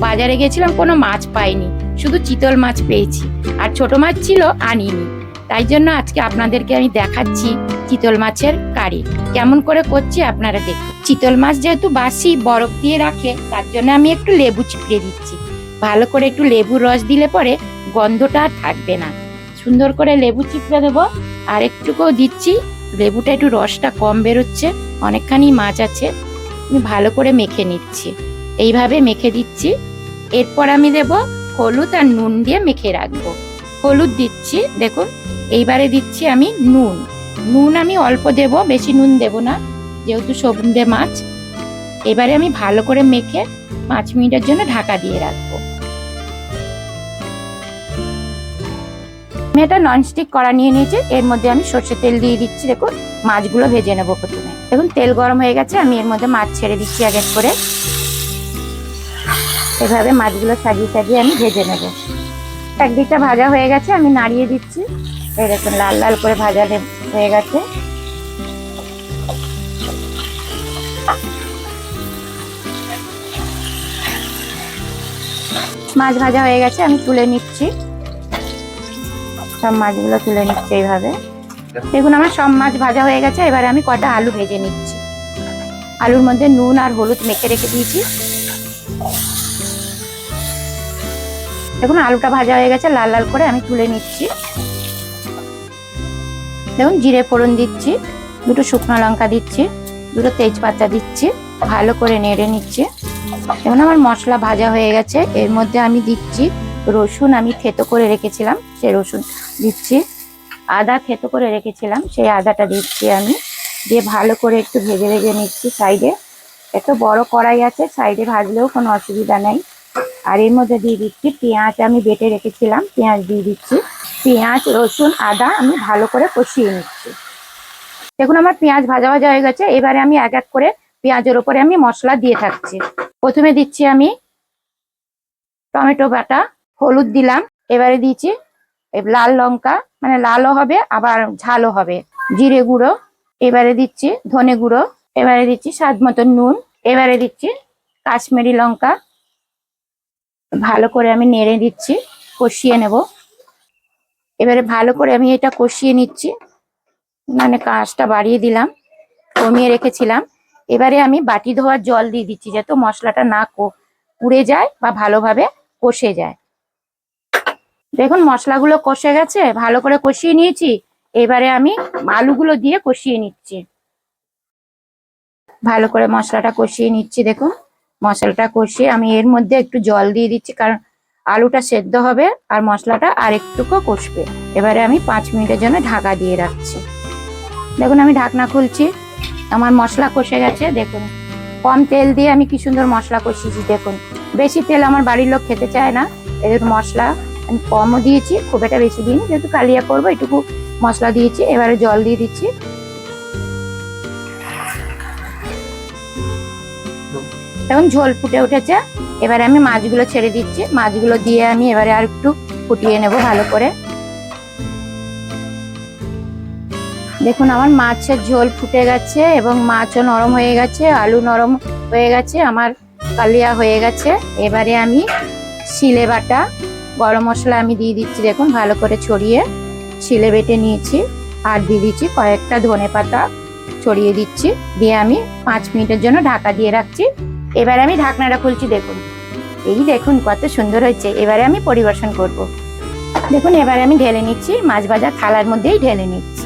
বাজারে গেছিলাম, কোনো মাছ পাইনি, শুধু চিতল মাছ পেয়েছি, আর ছোট মাছ ছিল আনিনি। তাই জন্য আজকে আপনাদেরকে আমি দেখাচ্ছি চিতল মাছের কারি কেমন করে করছি, আপনারা দেখুন। চিতল মাছ যেহেতু বাসি বরফ দিয়ে রাখে, তার জন্য আমি একটু লেবু চিপড়ে দিচ্ছি। ভালো করে একটু লেবুর রস দিলে পরে গন্ধটা আর থাকবে না। সুন্দর করে লেবু চিপড়ে দেবো, আর একটুকুও দিচ্ছি, লেবুটা একটু রসটা কম বেরোচ্ছে, অনেকখানি মাছ আছে। আমি ভালো করে মেখে নিচ্ছি, এইভাবে মেখে দিচ্ছি। এরপর আমি দেব হলুদ আর নুন দিয়ে মেখে রাখবো। হলুদ দিচ্ছি, দেখুন। এইবারে দিচ্ছি আমি নুন। নুন আমি অল্প দেব, বেশি নুন দেব না, যেহেতু সবুজে মাছ। এবারে আমি ভালো করে মেখে 5 মিনিটের জন্য ঢাকা দিয়ে রাখবো। আমি একটা ননস্টিক কড়া নিয়ে নিয়েছি, এর মধ্যে আমি সর্ষের তেল দিয়ে দিচ্ছি। দেখুন, মাছগুলো ভেজে নেবো প্রথমে। দেখুন, তেল গরম হয়ে গেছে, আমি এর মধ্যে মাছ ছেড়ে দিচ্ছি এক এক করে। এভাবে মাছগুলো সাজিয়ে সাজিয়ে আমি ভেজে নেব। একদিকটা ভাজা হয়ে গেছে, আমি নাড়িয়ে দিচ্ছি। এই দেখুন, লাল লাল করে ভাজা হয়ে গেছে। মাছ ভাজা হয়ে গেছে, আমি তুলে নিচ্ছি। সব মাছগুলো তুলে নিচ্ছি এইভাবে। দেখুন, আমার সব মাছ ভাজা হয়ে গেছে। এবারে আমি কটা আলু ভেজে নিচ্ছি। আলুর মধ্যে নুন আর হলুদ মেখে রেখে দিয়েছি। দেখুন, আলুটা ভাজা হয়ে গেছে, লাল লাল করে আমি তুলে নিচ্ছি। দেখুন, জিরে ফোড়ন দিচ্ছি, দুটো শুকনো লঙ্কা দিচ্ছি, দুটো তেজপাতা দিচ্ছি, ভালো করে নেড়ে নিচ্ছি। দেখুন, আমার মশলা ভাজা হয়ে গেছে। এর মধ্যে আমি দিচ্ছি রসুন, আমি থেতো করে রেখেছিলাম সেই রসুন দিচ্ছি। আদা থেতো করে রেখেছিলাম, সেই আদাটা দিচ্ছি আমি। দিয়ে ভালো করে একটু ভেজে ভেজে নিচ্ছি সাইডে। এত বড় কড়াই আছে, সাইডে ভাজলেও কোনো অসুবিধা নেই। আর এর মধ্যে দিয়ে দিচ্ছি পেঁয়াজ, আমি বেটে রেখেছিলাম, পেঁয়াজ দিয়ে দিচ্ছি। পেঁয়াজ, রসুন, আদা আমি ভালো করে কষিয়ে নিচ্ছি। দেখুন, আমার পেঁয়াজ ভাজা ভাজা হয়ে গেছে। এবারে আমি এক এক করে পেঁয়াজের ওপরে আমি মশলা দিয়ে থাকছি। প্রথমে দিচ্ছি আমি টমেটো বাটা, হলুদ দিলাম। এবারে দিচ্ছি লাল লঙ্কা, মানে লালও হবে আবার ঝালও হবে, জিরে গুঁড়ো। এবারে দিচ্ছি ধনে গুঁড়ো। এবারে দিচ্ছি স্বাদ মতো নুন। এবারে দিচ্ছি কাশ্মীরি লঙ্কা। ভালো করে আমি নেড়ে দিচ্ছি, কষিয়ে নেব। এবারে ভালো করে আমি এটা কষিয়ে নিচ্ছি, মানে কাঁচটা বাড়িয়ে দিলাম, কমিয়ে রেখেছিলাম। এবারে আমি বাটি ধোয়ার জল দিয়ে দিচ্ছি, যাতে মশলাটা না পুড়ে যায় বা ভালোভাবে কষে যায়। দেখুন, মশলাগুলো কষে গেছে, ভালো করে কষিয়ে নিয়েছি। এবারে আমি আলুগুলো দিয়ে কষিয়ে নিচ্ছি। ভালো করে মশলাটা কষিয়ে নিচ্ছি। দেখুন, মশলাটা কষিয়ে আমি এর মধ্যে একটু জল দিয়ে দিচ্ছি, কারণ আলুটা সেদ্ধ হবে আর মশলাটা আর একটুকু কষবে। এবারে আমি 5 মিনিটের জন্য ঢাকা দিয়ে রাখছি। দেখুন, আমি ঢাকনা খুলছি, আমার মশলা কষে গেছে। দেখুন, কম তেল দিয়ে আমি কি সুন্দর মশলা কষিয়েছি। দেখুন, বেশি তেল আমার বাড়ির লোক খেতে চায় না, এর মশলা আমি কমও দিয়েছি, খুব একটা বেশি দিইনি, যেহেতু কালিয়া করবো এটুকু মশলা দিয়েছি। এবারে জল দিয়ে দিচ্ছি। এখন ঝোল ফুটে উঠেছে, এবারে আমি মাছগুলো ছেড়ে দিচ্ছি। মাছগুলো দিয়ে আমি এবারে আর একটু ফুটিয়ে নেব ভালো করে। দেখুন, আমার মাছের ঝোল ফুটে গেছে এবং মাছও নরম হয়ে গেছে, আলু নরম হয়ে গেছে, আমার কালিয়া হয়ে গেছে। এবারে আমি শিলে বাটা গরম মশলা আমি দিয়ে দিচ্ছি। দেখুন, ভালো করে ছড়িয়ে শিলে বেটে নিয়েছি, আর দিয়ে দিচ্ছি কয়েকটা ধনে পাতা, ছড়িয়ে দিচ্ছি। দিয়ে আমি 5 মিনিটের জন্য ঢাকা দিয়ে রাখছি। এবারে আমি ঢাকনাটা খুলছি। দেখুন, এই দেখুন কত সুন্দর হয়েছে। এবারে আমি পরিবেশন করব। দেখুন, এবারে আমি ঢেলে নিচ্ছি, মাছ ভাজা থালার মধ্যেই ঢেলে নিচ্ছি।